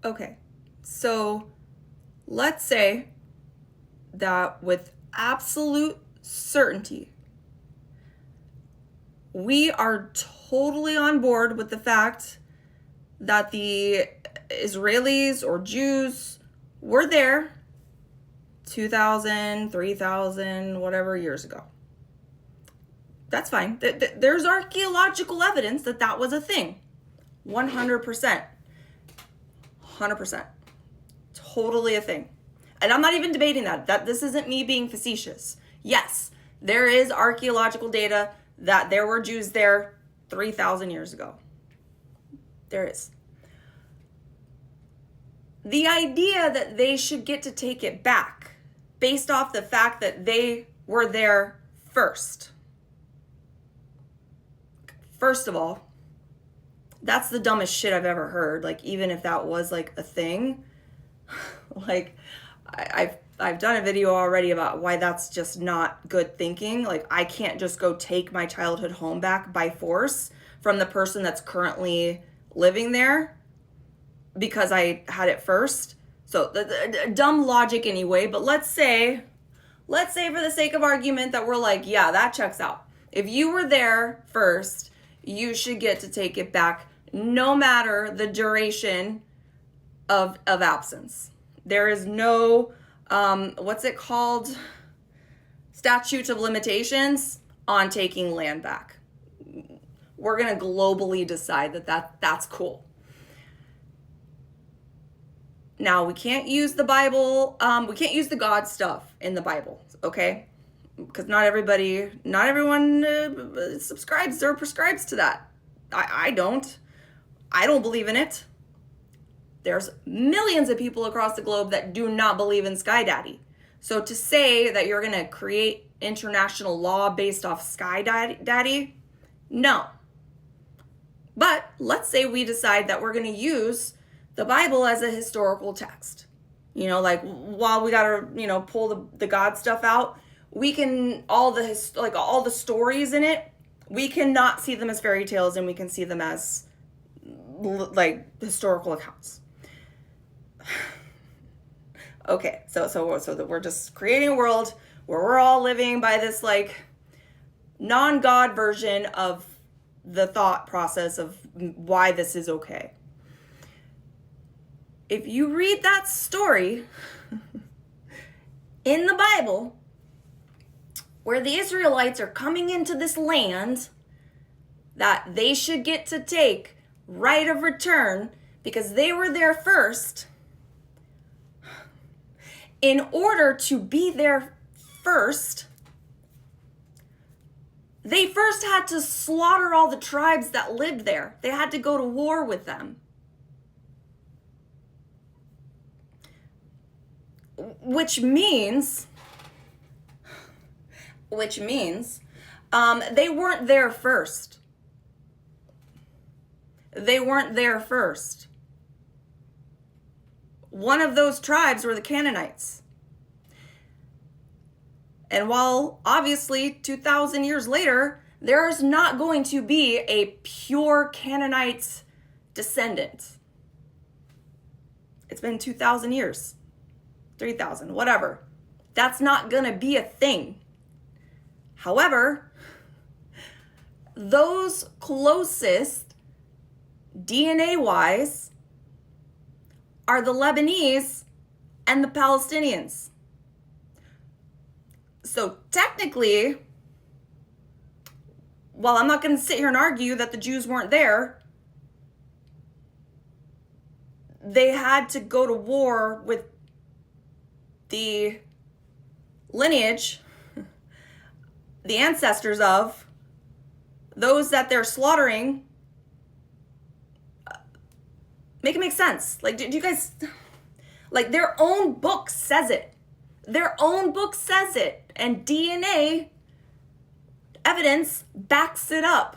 Okay, so let's say that with absolute certainty, we are totally on board with the fact that the Israelis or Jews were there 2,000, 3,000, whatever years ago. That's fine. There's archaeological evidence that that was a thing. 100%. 100%. Totally a thing. And I'm not even debating that. This isn't me being facetious. Yes, there is archaeological data that there were Jews there 3,000 years ago. There is. The idea that they should get to take it back based off the fact that they were there first. First of all, that's the dumbest shit I've ever heard. Like, even if that was like a thing, like I've done a video already about why that's just not good thinking. Like, I can't just go take my childhood home back by force from the person that's currently living there because I had it first. So the dumb logic anyway, but let's say for the sake of argument that we're like, yeah, that checks out. If you were there first, you should get to take it back no matter the duration of absence. There is no, what's it called? Statute of limitations on taking land back. We're going to globally decide that's cool. Now, we can't use the Bible. We can't use the God stuff in the Bible, okay? Because not everyone subscribes or prescribes to that. I don't. I don't believe in it. There's millions of people across the globe that do not believe in Sky Daddy. So to say that you're going to create international law based off Sky Daddy, no. But let's say we decide that we're going to use the Bible as a historical text. You know, like, while we got to, pull the God stuff out, we can, all the stories in it, we cannot see them as fairy tales, and we can see them as like historical accounts. Okay, so that we're just creating a world where we're all living by this like non-God version of the thought process of why this is okay. If you read that story in the Bible where the Israelites are coming into this land that they should get to take right of return because they were there first, in order to be there first, they first had to slaughter all the tribes that lived there. They had to go to war with them. Which means they weren't there first. They weren't there first. One of those tribes were the Canaanites. And while obviously 2,000 years later, there's not going to be a pure Canaanite descendant. It's been 2,000 years, 3,000, whatever. That's not going to be a thing. However, those closest DNA-wise are the Lebanese and the Palestinians. So technically, while I'm not going to sit here and argue that the Jews weren't there, they had to go to war with the lineage, the ancestors of those that they're slaughtering. Make it make sense. Like, do you guys, like, their own book says it. Their own book says it. And DNA evidence backs it up.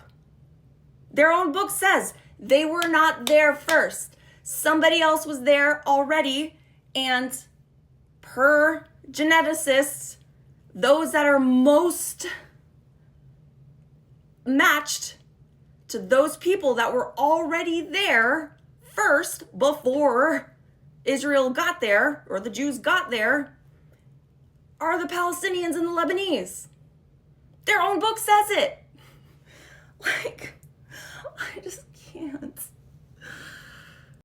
Their own book says they were not there first. Somebody else was there already. And per geneticists, those that are most matched to those people that were already there first before Israel got there, or the Jews got there, are the Palestinians and the Lebanese. Their own book says it. Like,